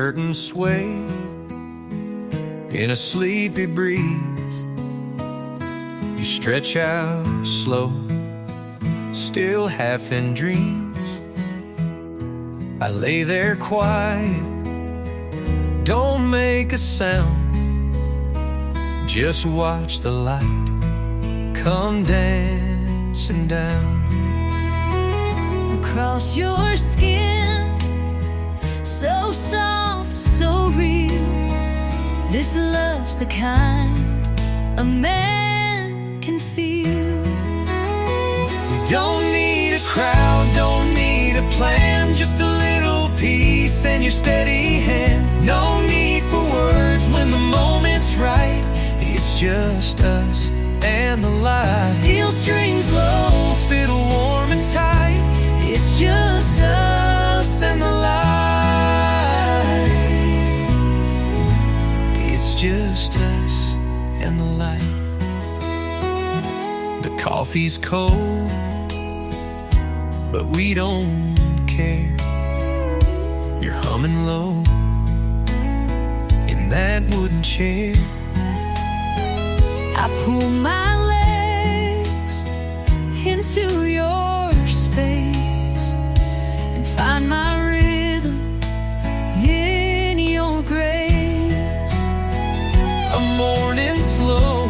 curtains sway in a sleepy breeze. You stretch out slow, still half in dreams. I lay there quiet, don't make a sound, just watch the light come dancing down across your skin. So soft, so real. This love's the kind a man can feel. We don't need a crowd, don't need a plan, just a little peace and your steady hand. No need for words when the moment's right. It's just us and the light. Steel strings low, fiddle warm and tight. it's just us And the light. It's just us and the light. The coffee's cold, but we don't care. You're humming low in that wooden chair. I pull my legs into your space and find my rhythm in your grace. A morning slow,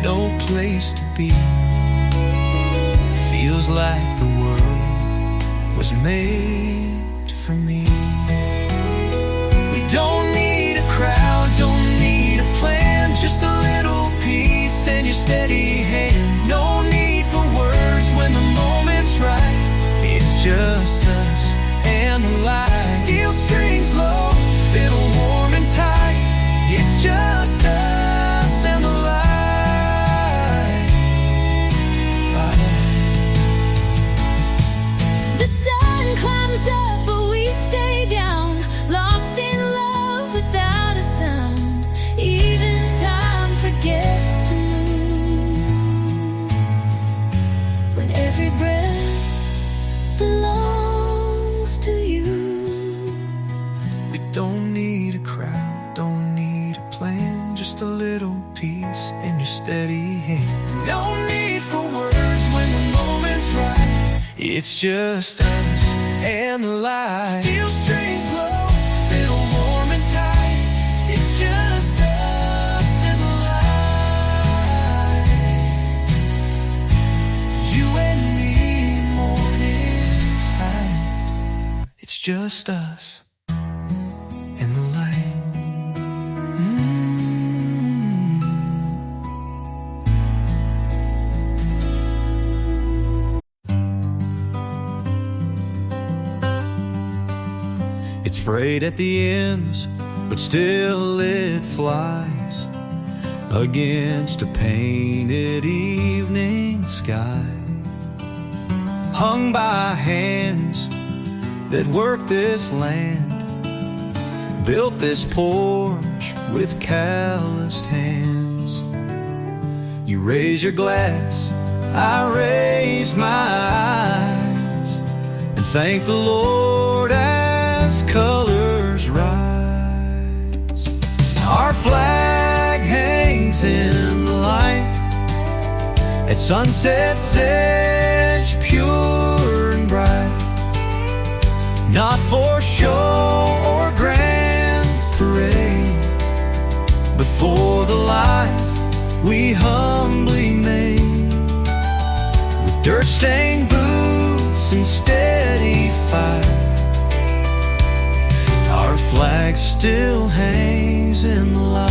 no place to be. Feels like the world was made for me. We don't need a crowd, don't need a plan, just a little peace and your steady hand. No need for words when the moment's right. It's just us and the light. Steel strings low, fiddle warm and tight. It's just us and the light. The sun climbs up, but we stay down, lost in love without a sound. Even time forgets to move when every breath belongs to you. We don't need a crowd, don't need a plan, just a little peace and your steady hand. No need for words when the moment's right. It's just us and the light. Steel strings low, fiddle warm and tight. It's just us and the light. You and me, morning's high. It's just us and the light. It's frayed at the ends, but still it flies against a painted evening sky, hung by hands that work this land, built this porch with calloused hands. You raise your glass, I raise my eyes, and thank the Lord as colors rise. Our flag hangs in the light at sunset's edge, pure and bright, not for show or grand parade, but for the life we humbly made, with dirt-stained boots and steady fire. Our flag still hangs in the light.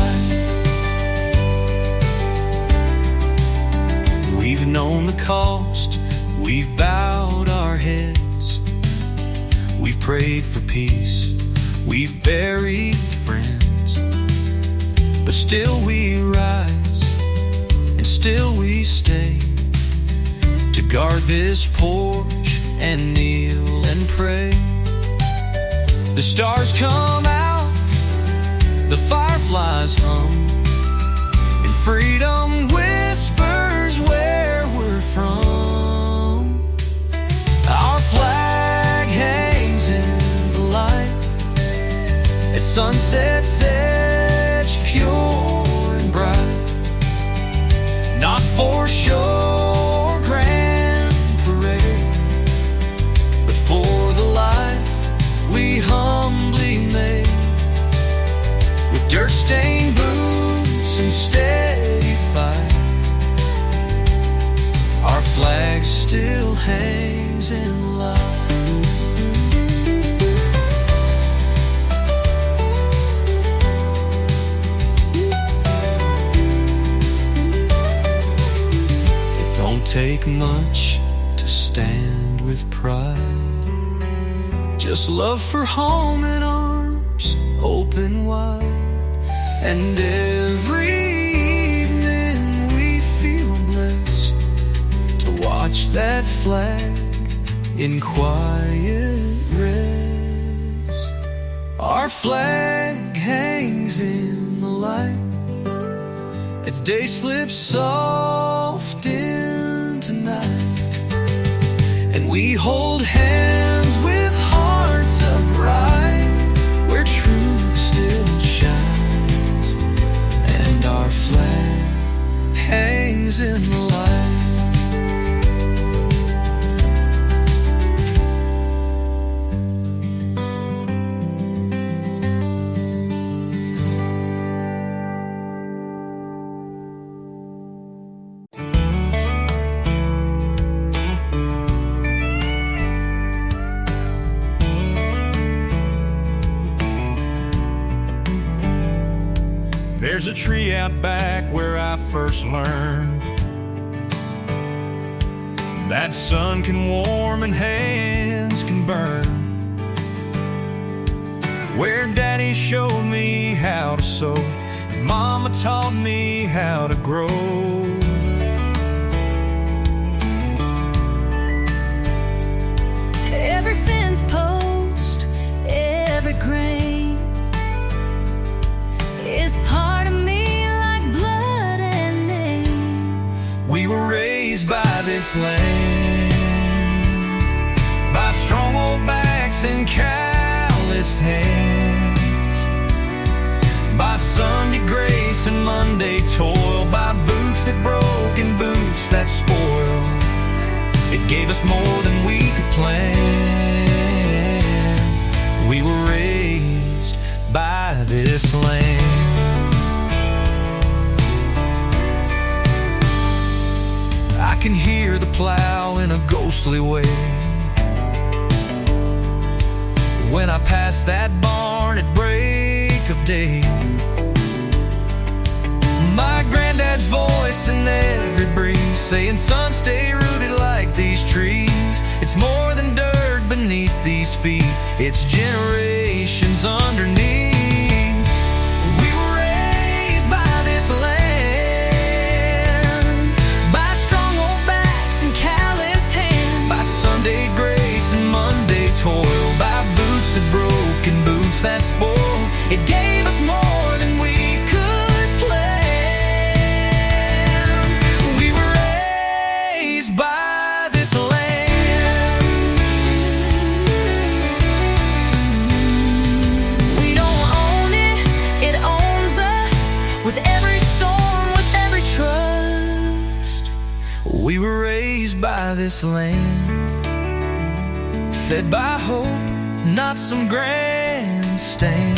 We've known the cost, we've bowed our heads, we've prayed for peace, we've buried friends, but still we rise, and still we stay, to guard this porch and kneel and pray. The stars come out, the fireflies hum, and freedom whispers where we're from. Our flag hangs in the light Sunsets etched pure and bright, not for show or grand parade, but for the life we humbly made. With dirt-stained boots and steady fight, our flag still hangs in light. Take much to stand with pride, just love for home and arms open wide. And every evening we feel blessed to watch that flag in quiet rest. Our flag hangs in the light as day slips soft into night, and we hold hands with hearts upright, where truth still shines, and our flag hangs in the light. There's a tree out back where I first learned that sun can warm and hands can burn, where Daddy showed me how to sow and Mama taught me how to grow. Every fence post, every grain is part of me like blood and name. We were raised by this land, by strong old backs and calloused hands, by Sunday grace and Monday toil, by boots that broke and boots that spoiled. It gave us more than we could plan. We were raised by this land. I can hear the plow in a ghostly way when I pass that barn at break of day. My granddad's voice in every breeze saying, son, stay rooted like these trees. It's more than dirt beneath these feet, it's generations underneath. We were raised by this land, by strong old backs and calloused hands, by Sunday grace and Monday toil, by boots that broke and boots that spoiled. It gave us more than we could plan. We were raised by this land. We don't own it, it owns us. With every storm, with every trust, we were raised by this land, fed by hope, not some grandstand,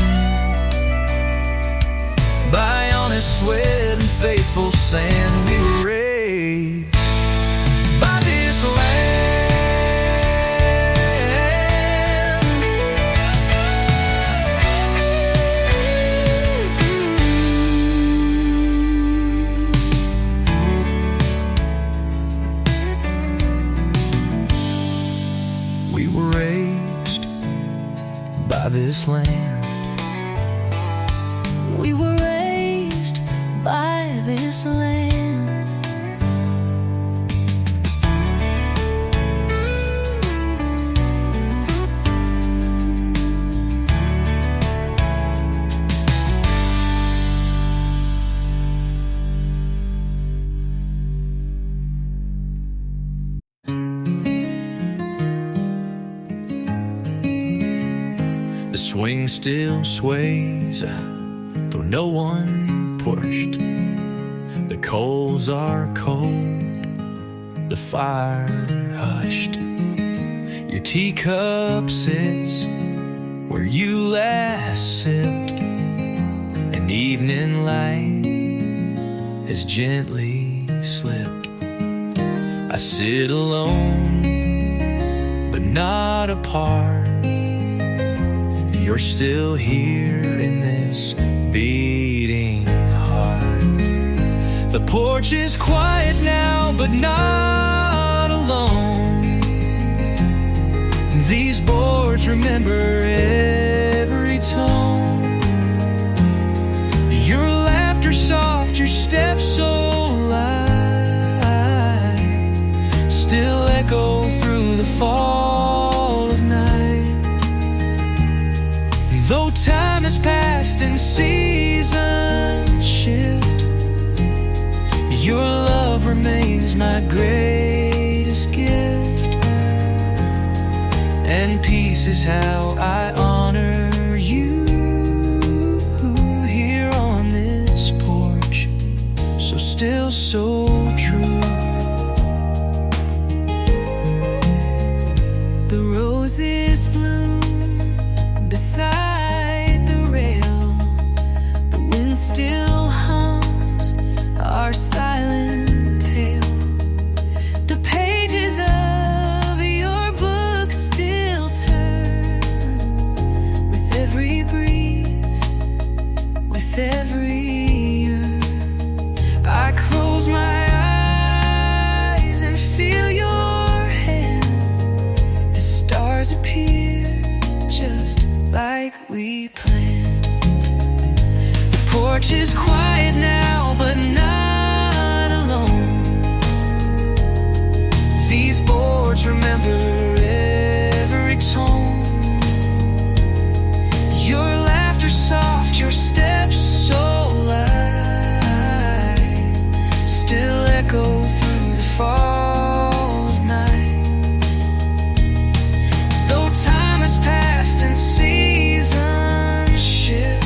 by honest sweat and faithful sand. We were raised by this land. We were raised by this land. We were raised by this land. swing still sways, though no one pushed. The coals are cold, the fire hushed. Your teacup sits where you last sipped. An evening light has gently slipped. I sit alone, but not apart. You're still here in this beating heart. The porch is quiet now, but not alone. These boards remember every tone. Your laughter soft, your steps so light, still echo through the fall of night. Though time has passed and seasons shift, your love remains my greatest gift. And peace is how I honor you here on this porch, so still, so true. The roses bloom beside the rail. The wind still hums our silent tale. The pages of your book still turn with every breeze, with every year. I close my eyes and feel your hand as stars appear just like we planned. The porch is quiet now, but not alone. These boards remember every tone. Your laughter soft, your steps so light, still echo through the fall of night. Though time has passed and seasons shift,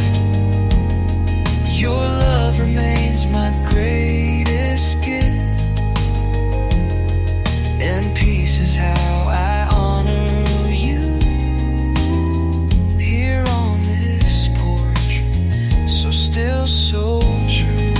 your love remains my greatest gift. And peace is how I honor you here on this porch, so still, so true.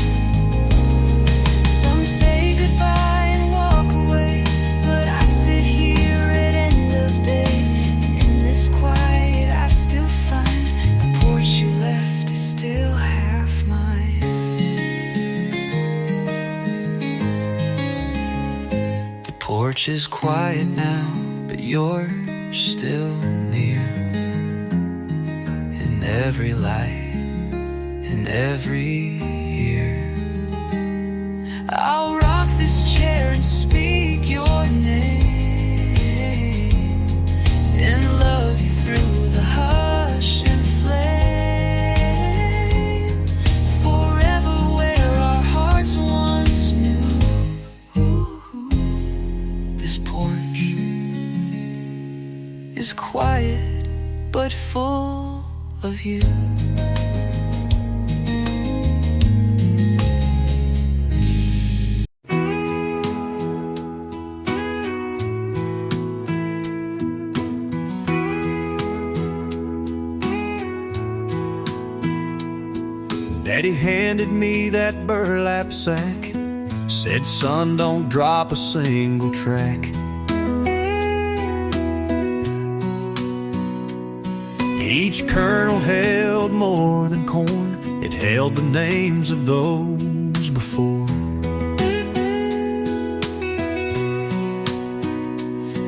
Some say goodbye and walk away, but I sit here at end of day. And in this quiet I still find the porch you left is still half mine. The porch is quiet now, but you're still near. In every light, in every year, I'll rock this chair and speak your name, and love you through the hush and flame, forever where our hearts once knew. This porch is quiet but full of you. Daddy handed me that burlap sack, said, son, don't drop a single track. Each kernel held more than corn, it held the names of those before.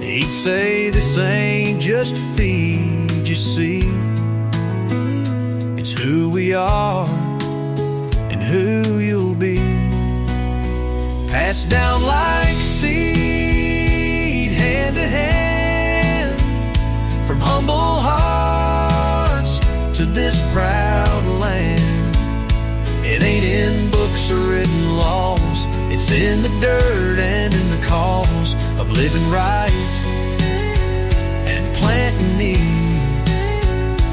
He'd say, this ain't just a feed, you see, it's who we are and who you'll be. Passed down like seed, hand to hand, from humble hearts to this proud land. It ain't in books or written laws, it's in the dirt and in the cause of living right and planting me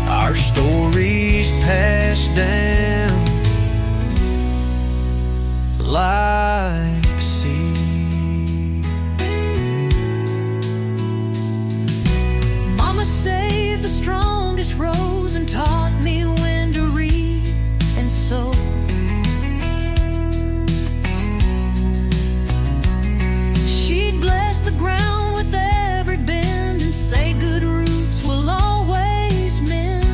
our stories passed down like seed. Mama saved the strongest rose and taught me when to read and sow. She'd bless the ground with every bend and say good roots will always mend.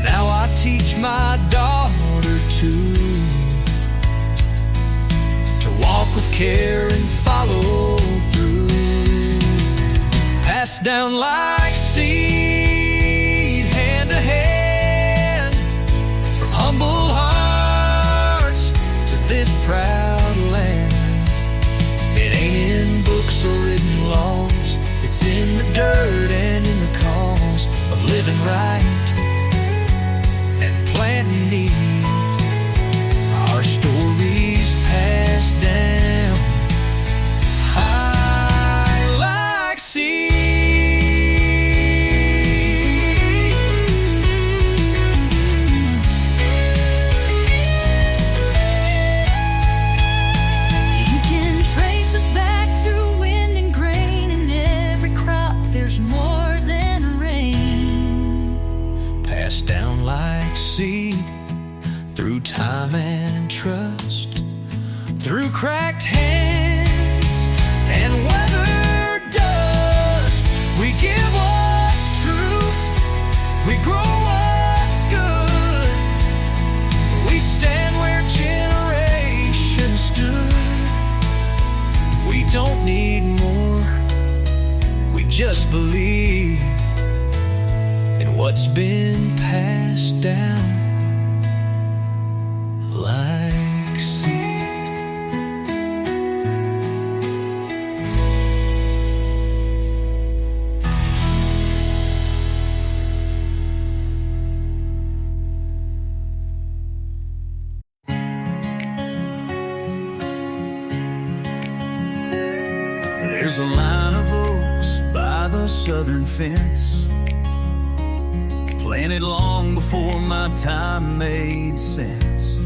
Now I teach my daughter to walk with care and follow through. Passed down like seed, hand to hand, from humble hearts to this proud land. It ain't in books or written laws, it's in the dirt and in the cause of living right and planting need. Our stories passed down high like seed. You can trace us back through wind and grain. In every crop there's more than rain. Passed down like seed, through time and trust, through cracked hands and weathered dust. We give what's true, we grow what's good. We stand where generations stood. We don't need more, we just believe in what's been passed down like seed. There's a line of oaks by the southern fence, planted long before my time made sense.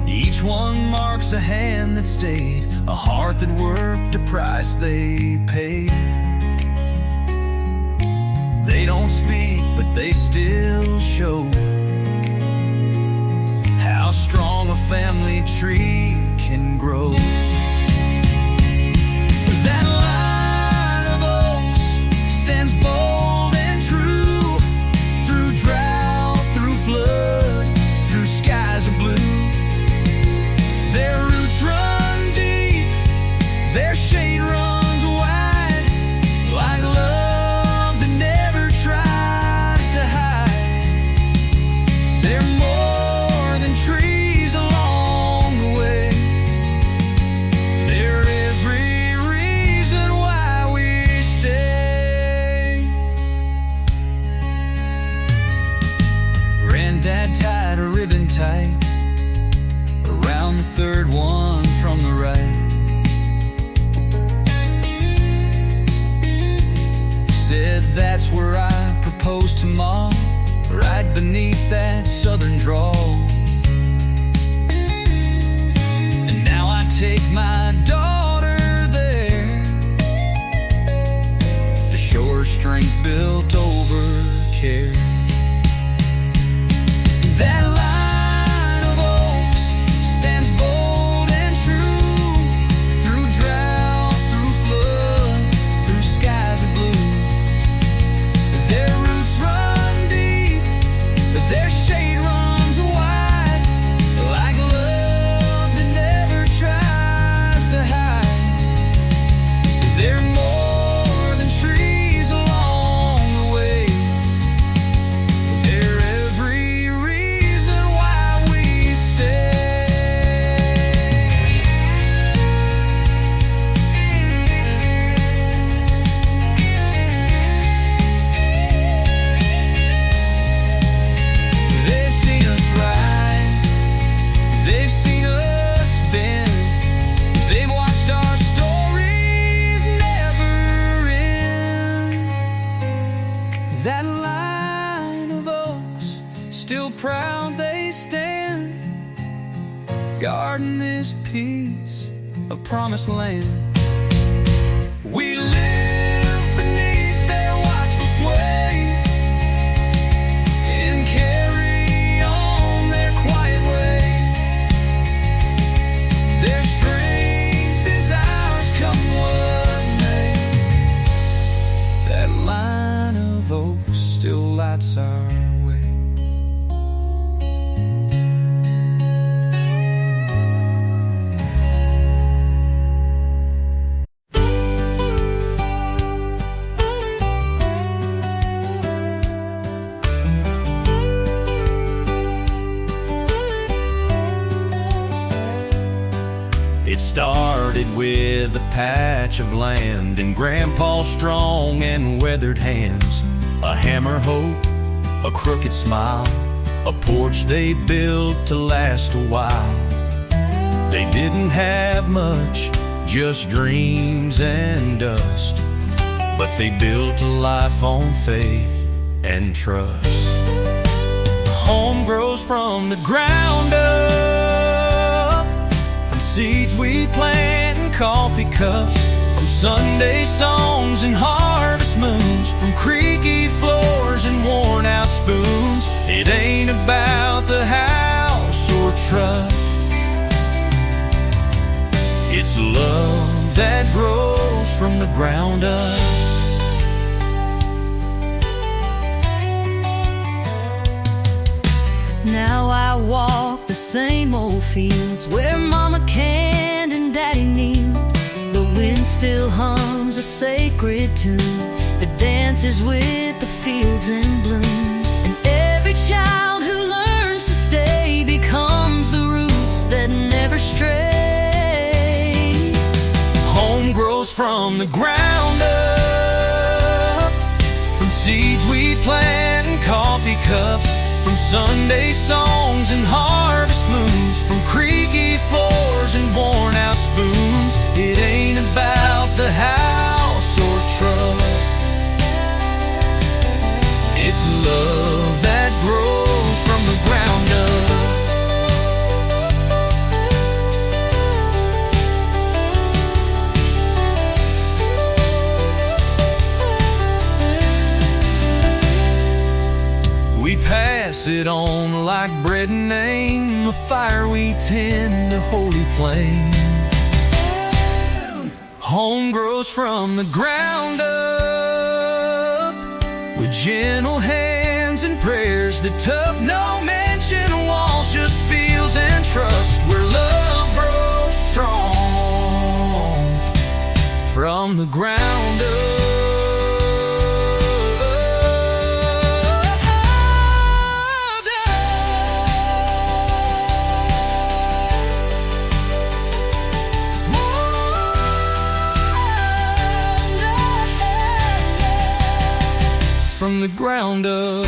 Each one marks a hand that stayed, a heart that worked, a price they paid. They don't speak, but they still show how strong a family tree can grow. That line of oaks stands bold and true, through drought, through flood, through skies of blue. Their roots run deep, their shade runs wide, like love that never tries to hide. They're more than trees along the way. They're every reason why we stay. Granddad tied a ribbon tight around the third one from the right. Said that's where I proposed to Mom, right beneath that southern drawl. And now I take my daughter there to show her strength built over care. That line of oaks stands bold and true, through drought, through flood, through skies of blue. Their roots run deep, but their shade runs wide, like love that never tries to hide. They're more than trees along the way. They're every reason That line of oaks, still proud they stand, guarding this piece of promised land. We live beneath their watchful sway and carry on their quiet way. Their strength is ours, come what may. That line of oaks still lights our way. It started with a patch of land in Grandpa's strong and weathered hands. A hammer hope, a crooked smile, a porch they built to last a while. They didn't have much, just dreams and dust, but they built a life on faith and trust. Home grows from the ground up, from seeds we plant in coffee cups, from Sunday songs and harvest moons, from creaky floors and worn out spoons. It ain't about the house or truck, it's love that grows from the ground up. Now I walk the same old fields where Mama canned and Daddy kneeled. The wind still hums a sacred tune that dances with the fields in bloom. And every child who learns to stay becomes the roots that never stray. Home grows from the ground up, from seeds we plant in coffee cups, from Sunday songs and harvest moons, from creaky floors and worn out spoons. It ain't about the house or truck, it's love that grows from the ground up. We pass it on like bread and name, a fire we tend, a holy flame. Home grows from the ground up, with gentle hands and prayers that tough. No mention of walls, just fields and trust, where love grows strong from the ground up. From the ground up.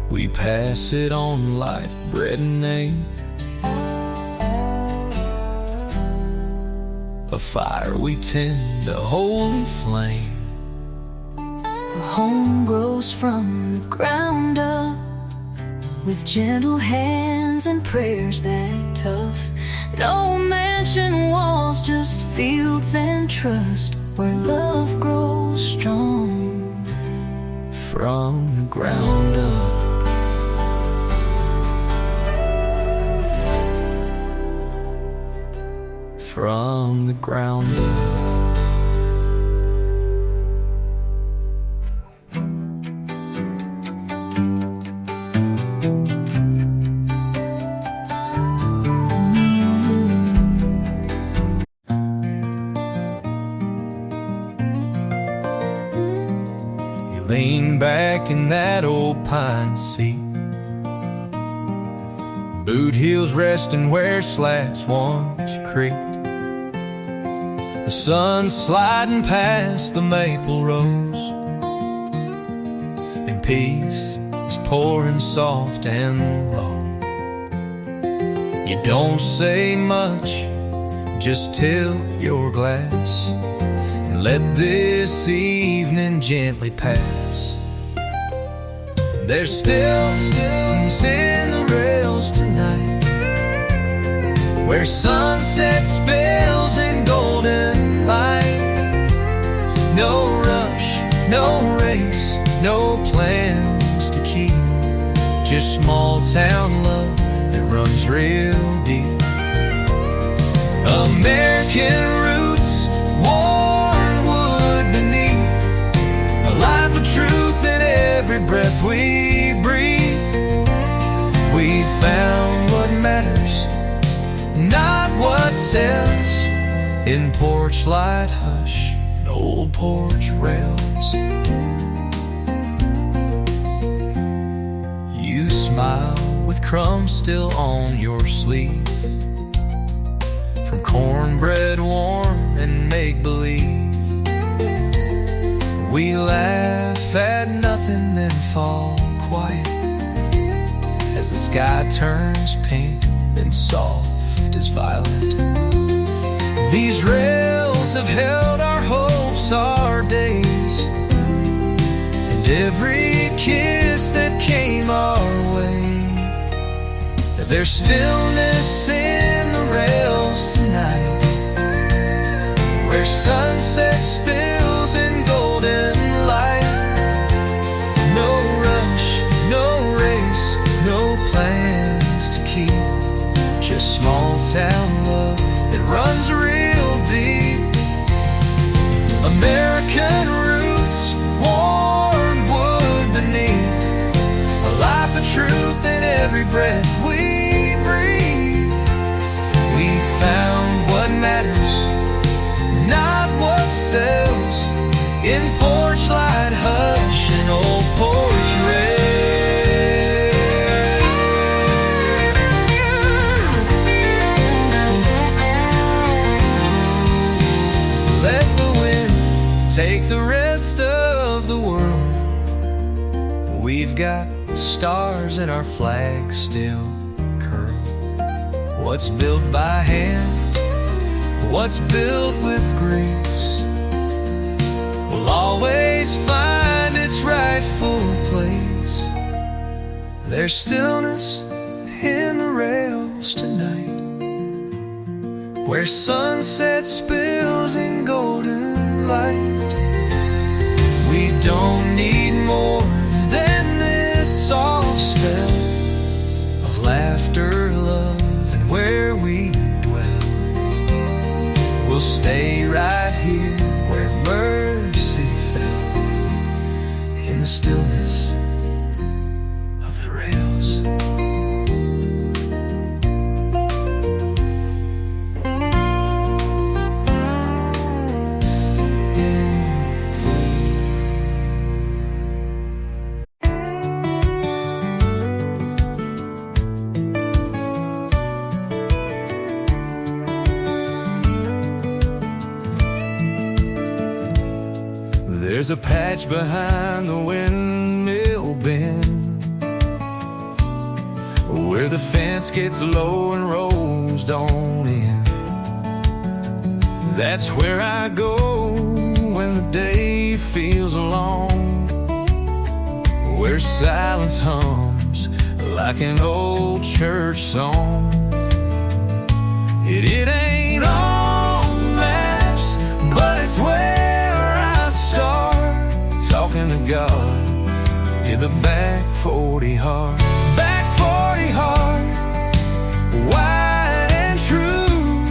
We pass it on like bread and name, a fire we tend, a holy flame. Home grows from the ground up, with gentle hands and prayers that tough. No mansion walls, just fields and trust, where love grows strong from the ground up. From the ground up. Lean back in that old pine seat, boot heels resting where slats once creaked. The sun sliding past the maple rows, and peace pouring soft and low. You don't say much, just tilt your glass and let this evening gently pass. There's stillness in the rails tonight, where sunset spills in golden light. No rush, no race, no plans to keep, just small town love that runs real deep. American roots, warm wood beneath, a life of truth in every breath we breathe. We found what matters, not what sells, in porch light hush and old porch rails. You smile with crumbs still on your sleeve, from cornbread warm and make-believe. We laugh at nothing, then fall quiet as the sky turns pink, then soft as violet. These rails have held our hopes, our days, and every kiss that came our way. There's stillness in the rails tonight, where sunset spills in golden light. No rush, no race, no plans to keep, just small town love that runs real deep. American roots, warm wood beneath, a life of truth in every breath we breathe. We found what matters, not what sells, in porch light hush and old porch rail. Let the wind take the rest of the world. We've got stars and our flag still curl. What's built by hand, what's built with grace, will always find its rightful place. There's stillness in the rails tonight, where sunset spills in golden light. We don't need more than this soft spell of laughter, love, and where we dwell. We'll stay right here where mercy fell, in the stillness of the rails. There's a patch behind the windmill bend, where the fence gets low and rows don't end. That's where I go when the day feels long, where silence hums like an old church song. It ain't on maps, but it's where talking to God, in the back 40 heart. Back 40 heart, wide and true,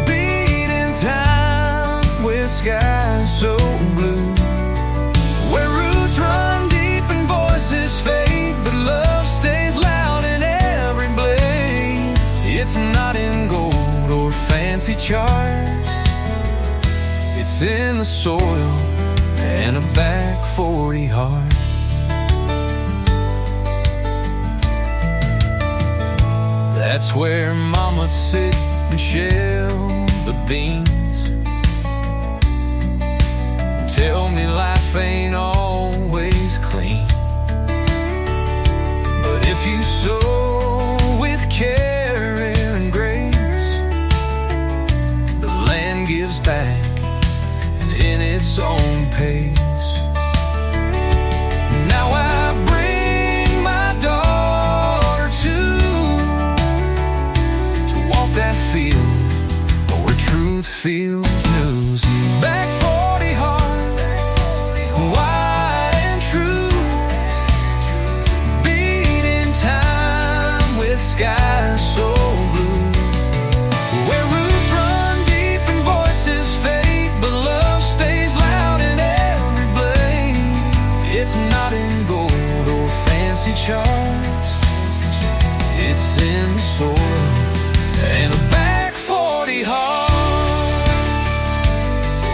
beating time with skies so blue, where roots run deep and voices fade, but love stays loud in every blade. It's not in gold or fancy charts, it's in the soil and a back 40 heart. That's where mama'd sit and shell the beans, tell me life ain't always clean. If you sow with care and grace, the land gives back, and in its own pace. Now I bring my daughter to walk that field where truth feels news. Back 40 hard, wide and true, beating time with skies so blue, where roots run deep and voices fade, but love stays loud in every blade. It's not in gold or fancy charts, it's in the soil and a back 40 heart.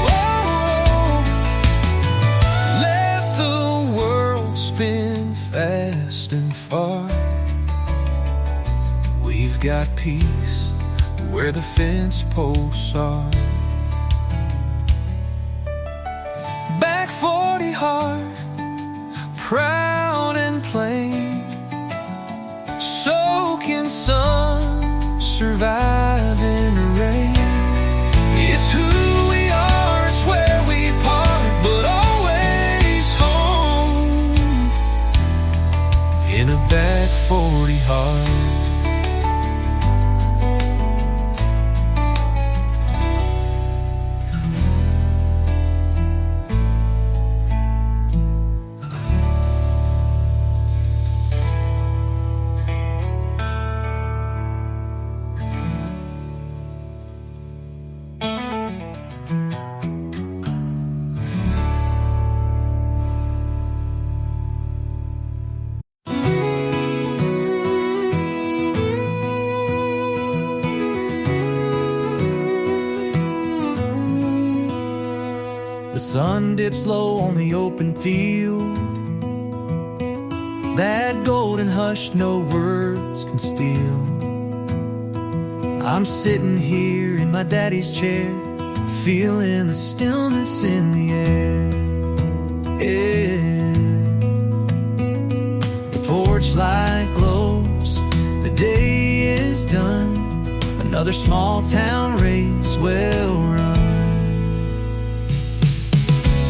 Whoa. Let the world spin fast and far. We've got peace where the fence posts are. Back 40 hard, proud and plain, soaking sun, surviving rain. It's who we are, it's where we part, but always home in a back 40 heart. The sun dips low on the open field, that golden hush no words can steal. I'm sitting here in my daddy's chair, feeling the stillness in the air. The porch light glows, the day is done, another small town race well run.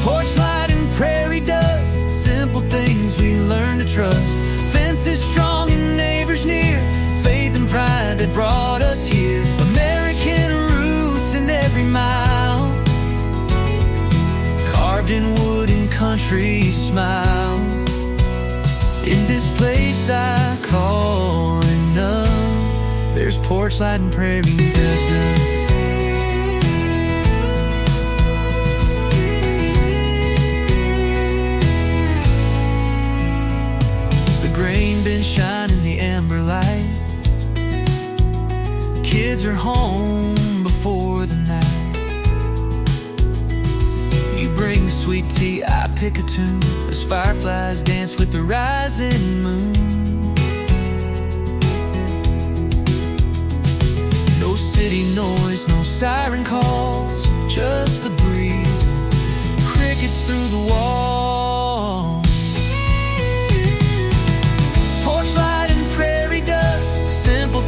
Porch light and prairie dust, simple things we learn to trust. Fences strong and neighbors near, faith and pride that brought us here. American roots in every mile, carved in wood and country smile. In this place I call enough, there's porch light and prairie dust. Grain been shining the amber light, kids are home before the night. You bring sweet tea, I pick a tune, as fireflies dance with the rising moon. No city noise, no siren calls, just the breeze, crickets through the wall.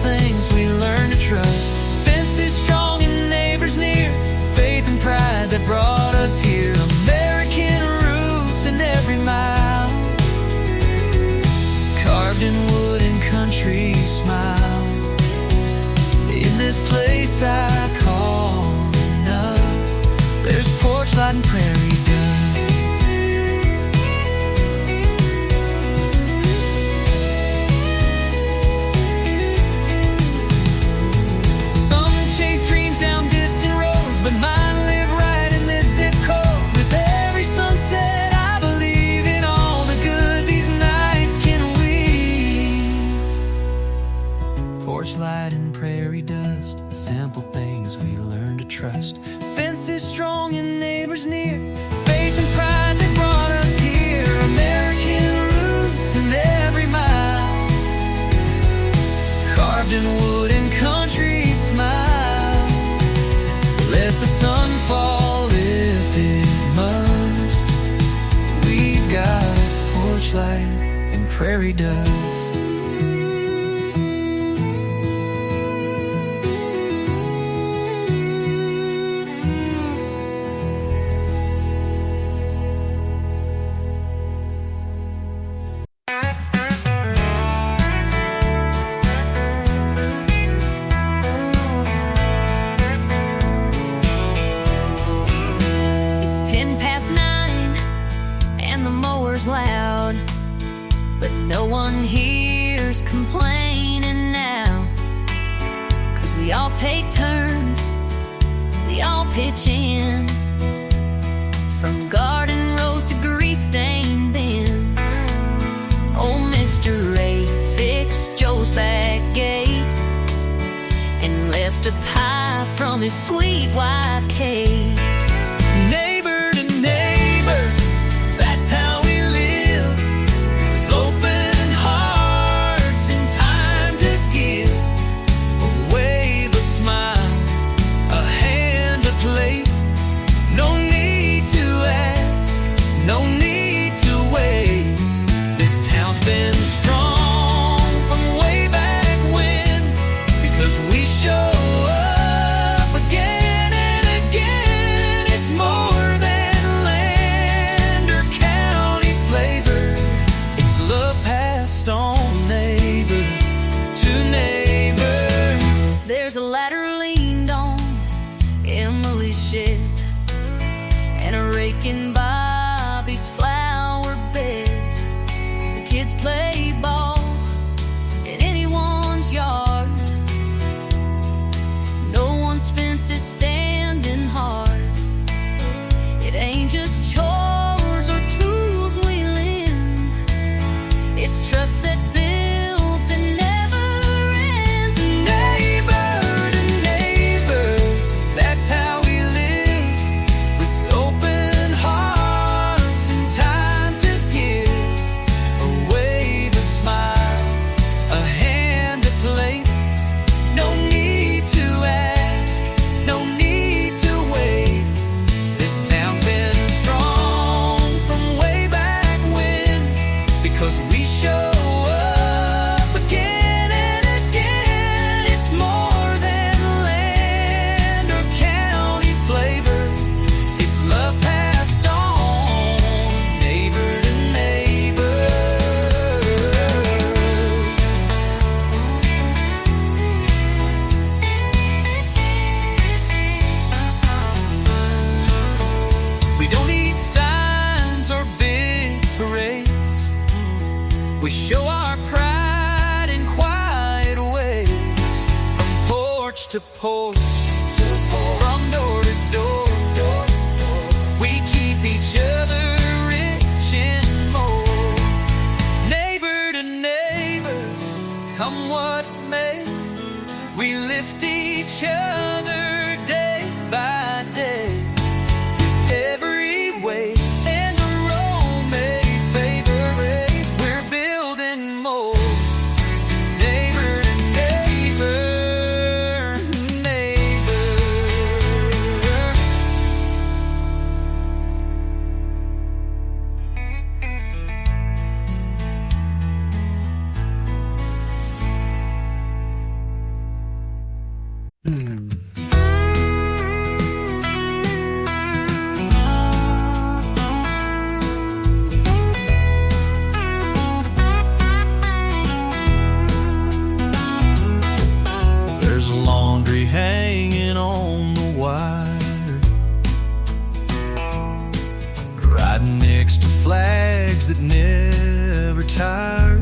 Things we learn to trust. Fences strong and neighbors near, faith and pride that brought us here. American roots in every mile, carved in wood and country smile. In this place I call enough, there's porch light and prairie dust. But mine live right in this zip code. With every sunset I believe in all the good these nights can weave. Porch light and prairie dust, simple things we learn to trust. Fences strong and neighbors near, faith and pride that brought us here. American roots in every mile, carved in wood and country smile. Let the sun fall if it must, we've got porch light and prairie dust. No one here's complaining now, 'cause we all take turns, we all pitch in. From garden rows to grease-stained bins, old Mr. Ray fixed Joe's back gate and left a pie from his sweet wife Kate. Neighbor to neighbor, that's how we live, with open hearts and time to give. A wave, a smile, a hand, a plate. No need to ask, no need to wait. This town's been strong from way back when, because we show up again and again. It's more than land or county flavor. It's love passed on neighbor to neighbor. There's a ladder leaned on Emily's shed and a rake in Bobby's flower bed. The kids play ball in anyone's yard. No one's fence is standing hard. It ain't just chores or tools we lend, it's trust that builds and never ends. Neighbor to neighbor, that's how we live, with open hearts and time to give. A wave, a smile, a hand, a plate. No need to ask, no need to wait. This town's been strong from way back when, because we show up again and again. It's more than land or county flavor. It's love passed on neighbor to neighbor. We don't need signs or big parades. We show our pride in quiet ways, from porch to porch, from door to door. We keep each other rich and more. Neighbor to neighbor, come what may, we lift each other day by day. Every way and the road may favorite, we're building more. Neighbor to neighbor, neighbor. There's laundry hanging on the wire, riding next to flags that never tire.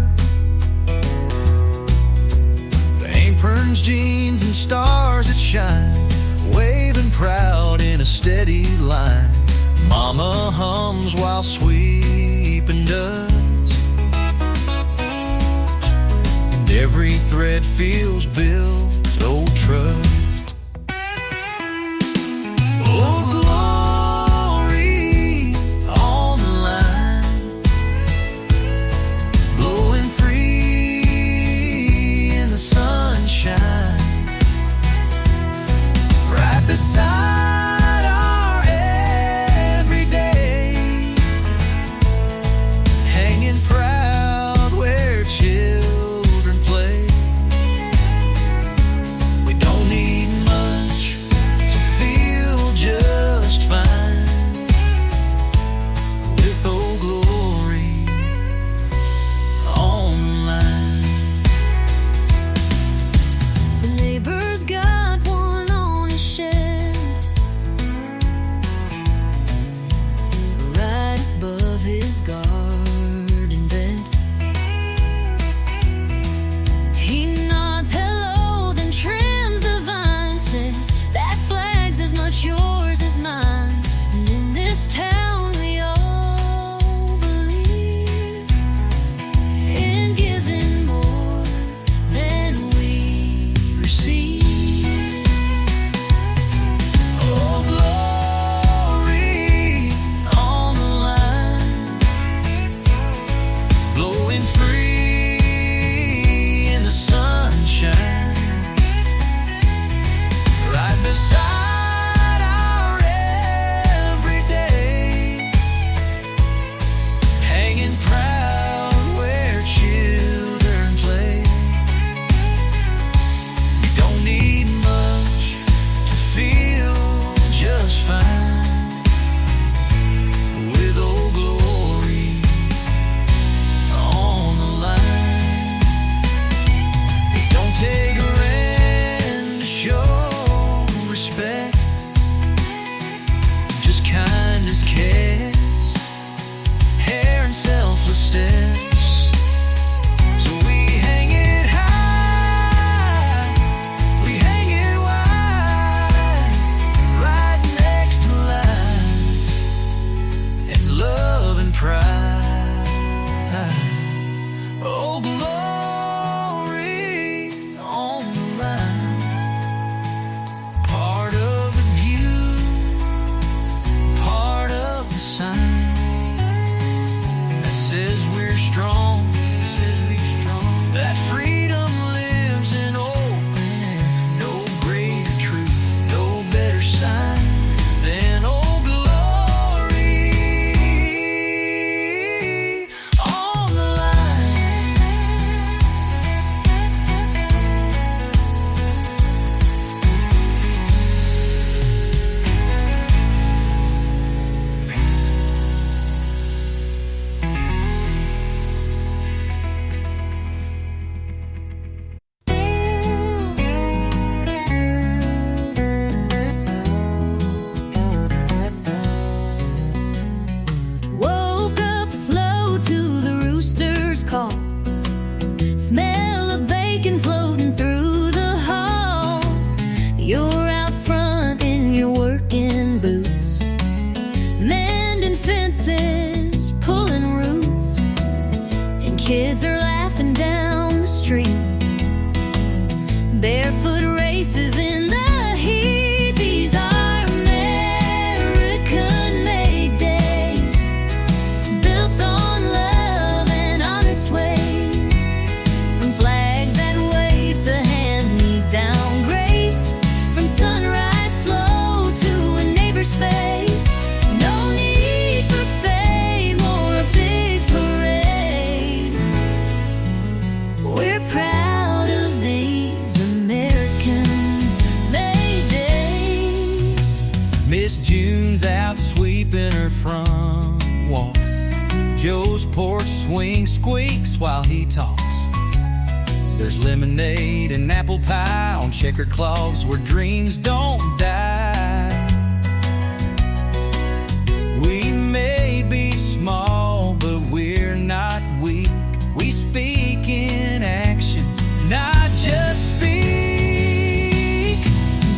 The aprons, jeans, and stars that shine, waving proud in a steady line. Mama hums while sweeping does, and every thread feels built old trust. Oh, glory on the line, blowing free in the sunshine, right beside our everyday, hanging proud where children play. We don't need much to feel just fine, with Old Glory on the line. The neighbor's got one on his shed, right above his garden bed. running free in the sunshine, right beside our everyday, hanging proud where children play. You don't need much to feel just fine, with Old Glory on the line. It don't take a rent to show respect, just kindness, cares, hair and selflessness. So we hang it high, we hang it wide, right next to life and love and pride. Oh, glory on the line, part of the view, part of the sign that says we're strong, that freedom lives in open air. No greater truth, no better sign than Old Glory on the line. Woke up slow to the rooster's call. Smell of bacon floating through the hall. You're out front in your working boots, mending fences, pulling roots, and kids are laughing down the street. Barefoot races in the heat. These are American-made days, built on love and honest ways. From flags that wave to hand-me-down grace, from sunrise slow to a neighbor's face. No need for fame or a big parade. We're proud of these American-made days. Miss June's out sweeping her front walk. Joe's porch swing squeaks while he talks. There's lemonade and apple pie on checkered cloths where dreams don't die. We may be small, but we're not weak. We speak in actions, not just speak.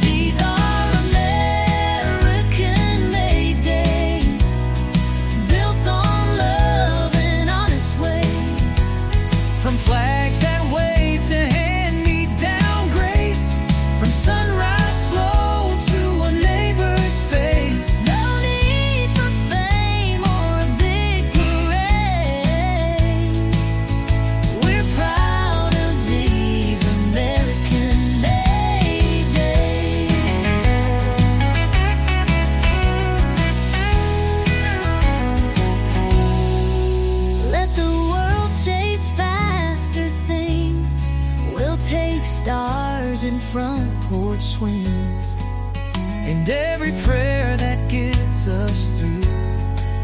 These are American-made days, built on love and honest ways. From flags that wave to hand-me-down grace, from sunrise slow to a neighbor's face. No need for fame or a big parade. We're proud of these American-made days. Let the world chase faster things. We'll take stars in front porch swings. And every prayer that gets us through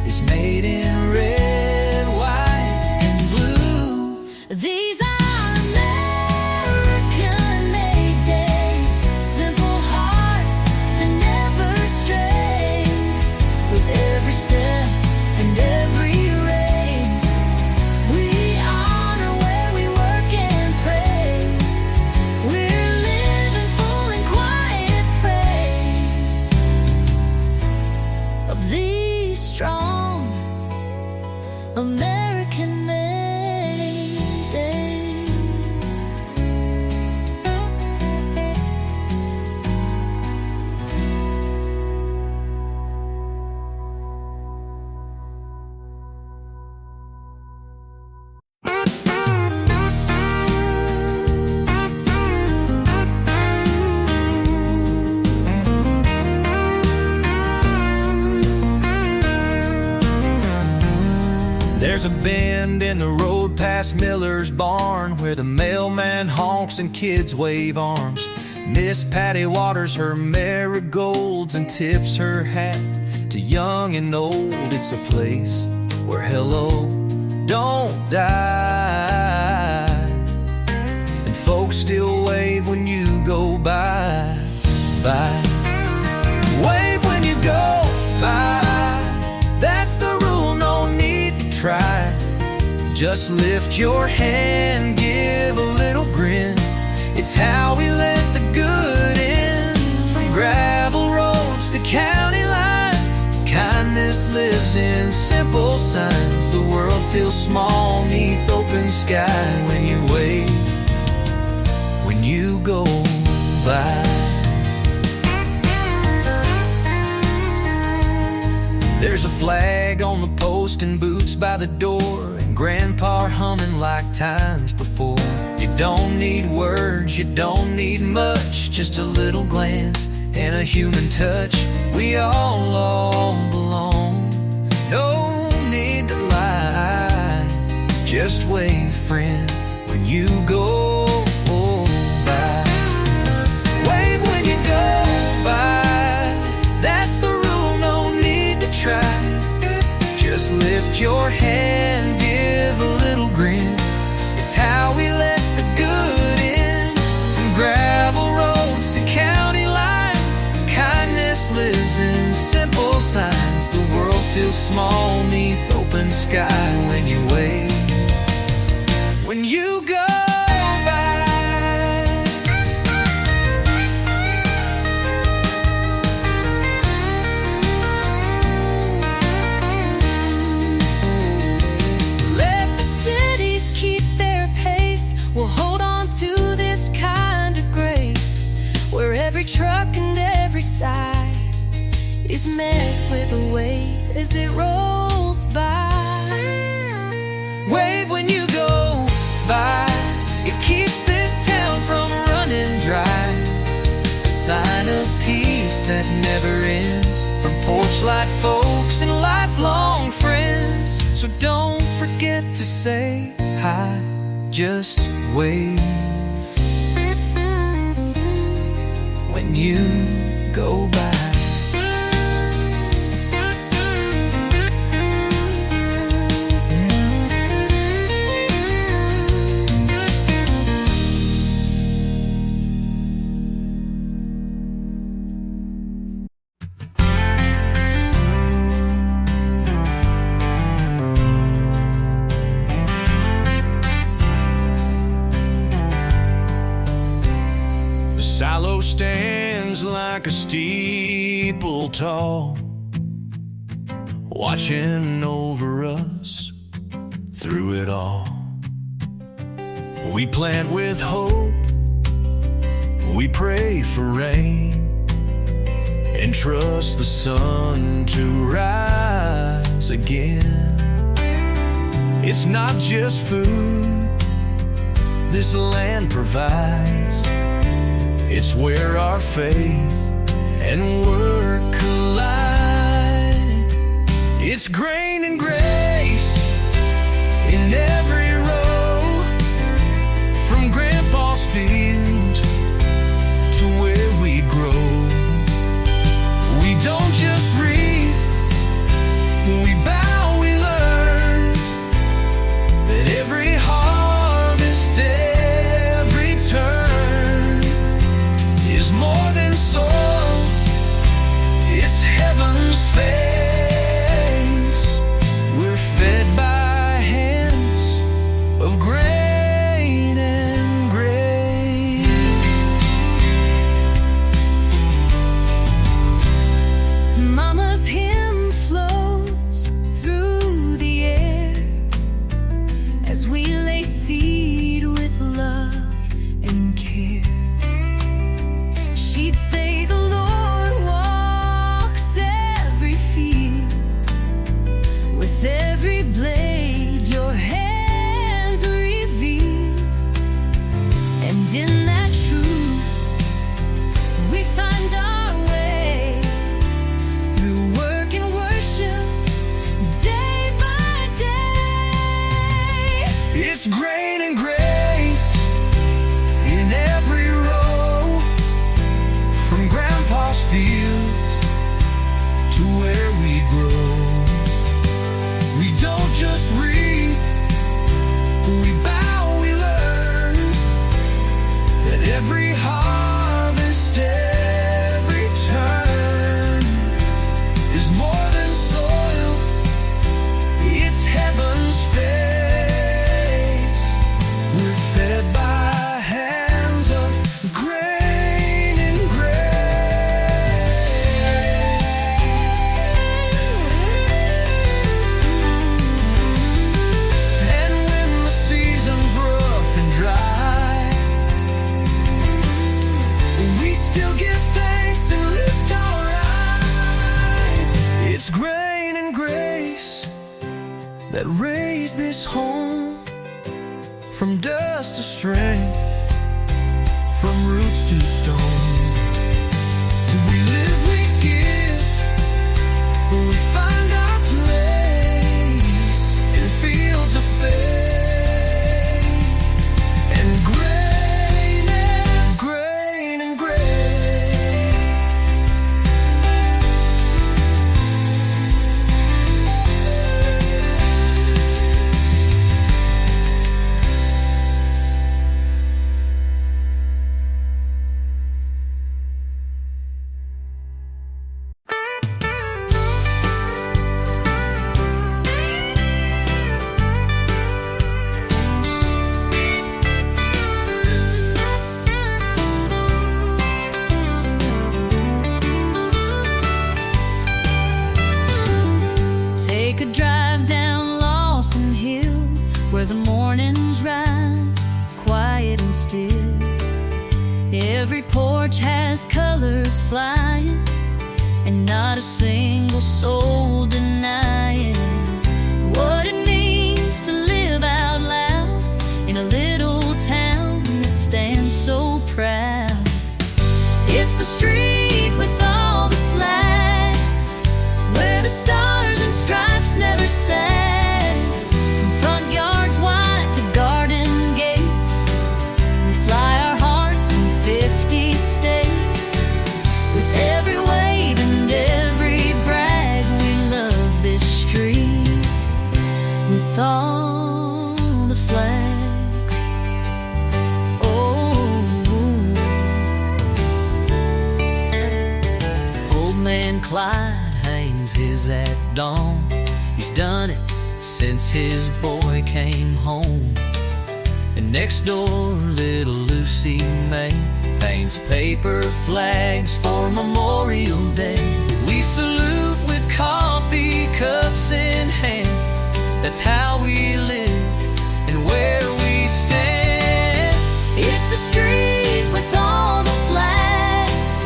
is made in red, white, and blue. These are American-made days, simple hearts that never stray. With every step and every raise, we honor where we work and pray. We're living full and quiet praise of these strong There's a bend in the road past Miller's barn where the mailman honks and kids wave arms. Miss Patty waters her marigolds and tips her hat to young and old. It's a place where hello don't die, and folks still wave when you go by. Wave when you go by. That's the rule, no need to try. Just lift your hand, give a little grin. It's how we let the good in. From gravel roads to county lines, kindness lives in simple signs. The world feels small neath open sky when you wave, when you go by. There's a flag on the post and boots by the door, and grandpa humming like times before. You don't need words, you don't need much, just a little glance and a human touch. We all belong, no need to lie. Just wave, friend, when you go by. Wave when you go by. That's the rule, no need to try. Just lift your hand, give a little grin. It's how we let the good in. From gravel roads to county lines, kindness lives in simple signs. The world feels small neath open sky when you wave, when you go by. Let the cities keep their pace. We'll hold on to this kind of grace, where every truck and every sigh is met with a wave as it rolls by. Wave when you go by. It keeps this town from running dry. A sign of peace that never ends. From porch light folks and lifelong friends. So don't forget to say hi. Just wave when you go by. Silo stands like a steeple tall, watching over us through it all. We plant with hope, we pray for rain, and trust the sun to rise again. It's not just food this land provides. It's where our faith and work collide. It's grain and grace in every row, from Grandpa's field to where we grow. We don't just read, we bow, we learn that every harvest, every turn is more than soil, it's heaven's face. It's grain and grace in every row, from Grandpa's field to where we grow. We don't just read, we bow, we learn that every harvest, every turn is more than soil, it's heaven's face. We're fed by hands of grain and grace. And when the season's rough and dry, we still give thanks and lift our eyes. It's grain and grace that raised this home, from dust to strength, from roots to stone. We live, we give, we find our place in fields of faith. And grain and grain and grain. Take a drive down Lawson Hill, where the mornings rise quiet and still. Every porch has colors flying, and not a single soul denying what it means to live out loud in a little town that stands so proud. It's the street with all the flags, where the stars and stripes never sag. From front yards wide to garden gates, we fly our hearts in 50 states. With every wave and every brag, we love this street with all the flags. Oh, old man Clyde hangs his at dawn. He's done it since his boy came home. And next door, little Lucy May paints paper flags for Memorial Day. We salute with coffee cups in hand. That's how we live and where we stand. It's the street with all the flags,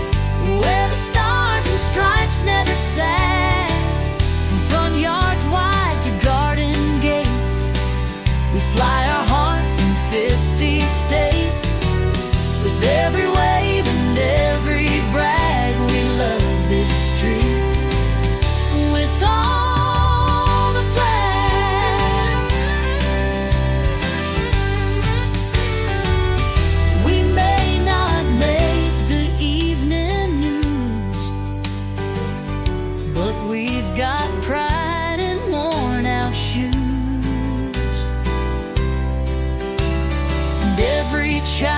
where the stars and stripes never sag. From front yards wide to garden gates, we fly our hearts in 50 states. With every wave and every brag, we love this street with all the flags. We may not make the evening news, but we've got pride in worn out shoes. And every child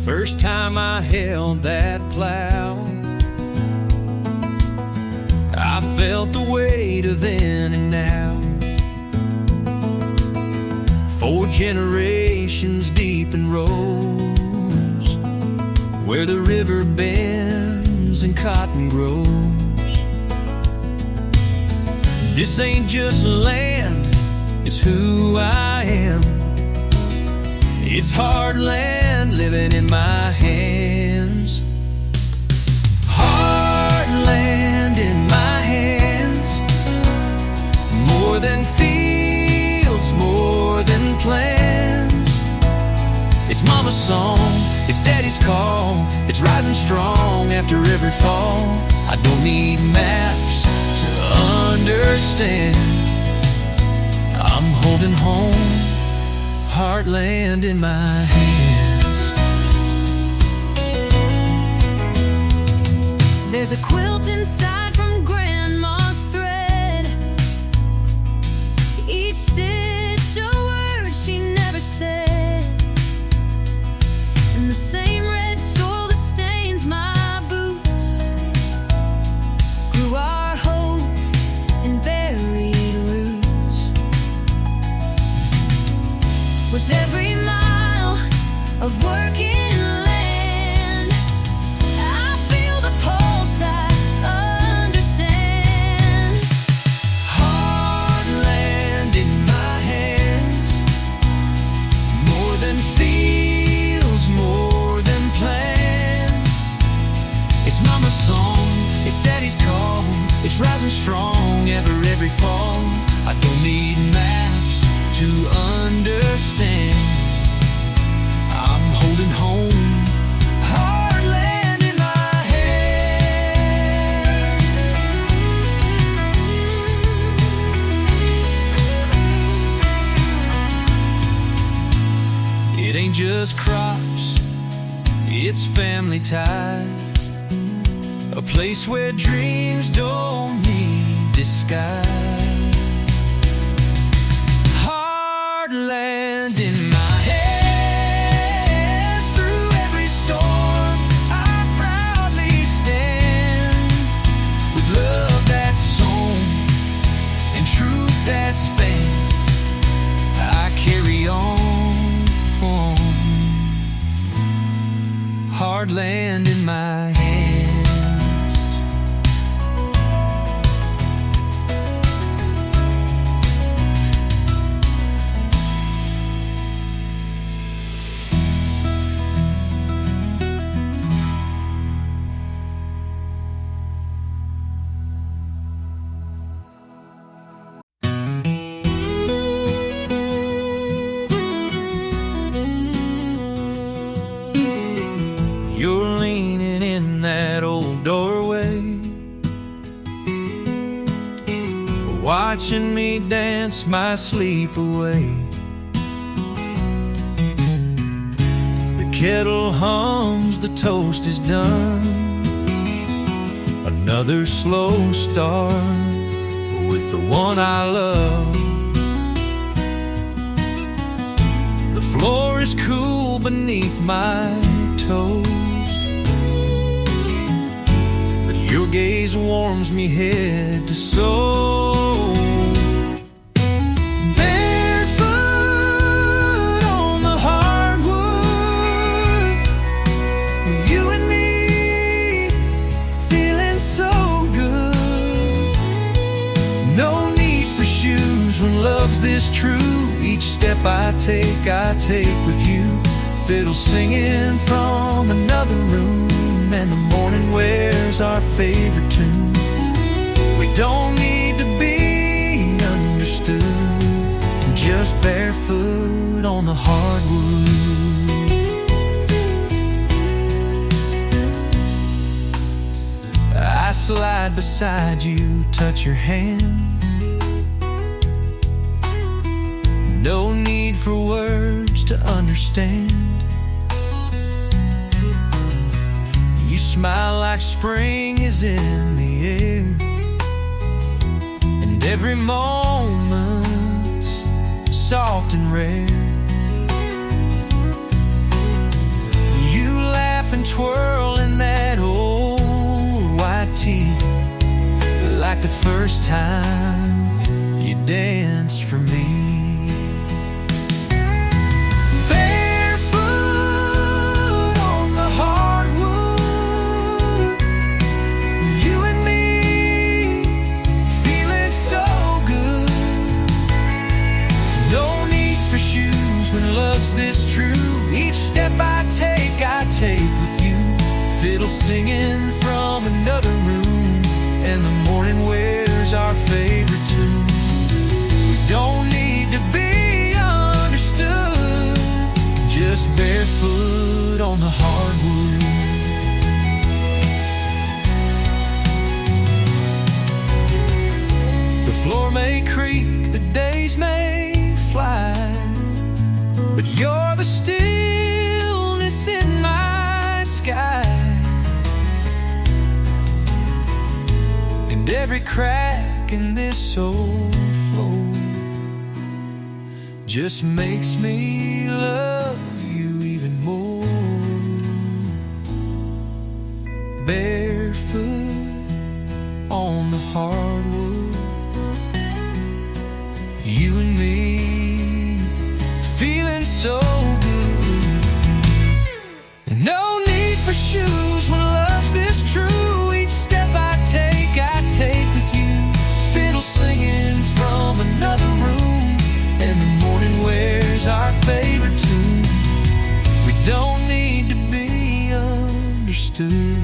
First time I held that plow, I felt the weight of then and now. 4 generations deep in rows, where the river bends and cotton grows. This ain't just land, it's who I am. It's heartland living in my hands. Heartland in my hands. More than fields, more than plans. It's mama's song, it's daddy's call. It's rising strong after every fall. I don't need maps to understand. I'm holding home, heartland in my hands. There's a quilt inside from grandma's thread. Each stitch a word she never said. And the same red soil that stains my boots grew our hope and buried roots. With every mile of working land, I feel the pulse, I understand. Heartland in my hands. More than fields, more than plans. It's mama's song, it's daddy's call. It's rising strong every fall. I don't need maps to understand. I'm holding home, heartland in my hand. It ain't just crops, it's family ties. A place where dreams don't need disguise. Heartland in my hands. Through every storm I proudly stand. With love that's sown and truth that spans, I carry on. Heartland in my hands. You're leaning in that old doorway, watching me dance my sleep away. The kettle hums, the toast is done. Another slow start with the one I love. The floor is cool beneath my toes. Your gaze warms me head to soul. Barefoot on the hardwood, you and me feeling so good. No need for shoes when love's this true. Each step I take with you. Fiddle singing from another room, and the morning wears our favorite tune. We don't need to be understood, just barefoot on the hardwood. I slide beside you, touch your hand. No need for words to understand. You smile like spring is in the air, and every moment's soft and rare. You like the first time you danced for me. Barefoot on the hardwood, you and me, feeling so good. No need for shoes when love's this true. Each step I take with you. Fiddle singing from another room, and the morning wears our favorite tune. We don't need to be understood, just barefoot on the hardwood. The floor may creak, the days may fly, but you're the stillness in my sky. And every crack in this soul flow just makes me love you even more. Barefoot on the hardwood, you and me, feeling so good. No need for shoes when love's this true. Each step I take with you. Fiddle singing from another room, and the morning wears our favorite tune. We don't need to be understood,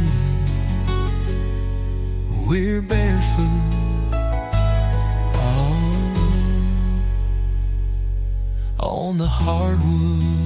we're barefoot on the hardwood.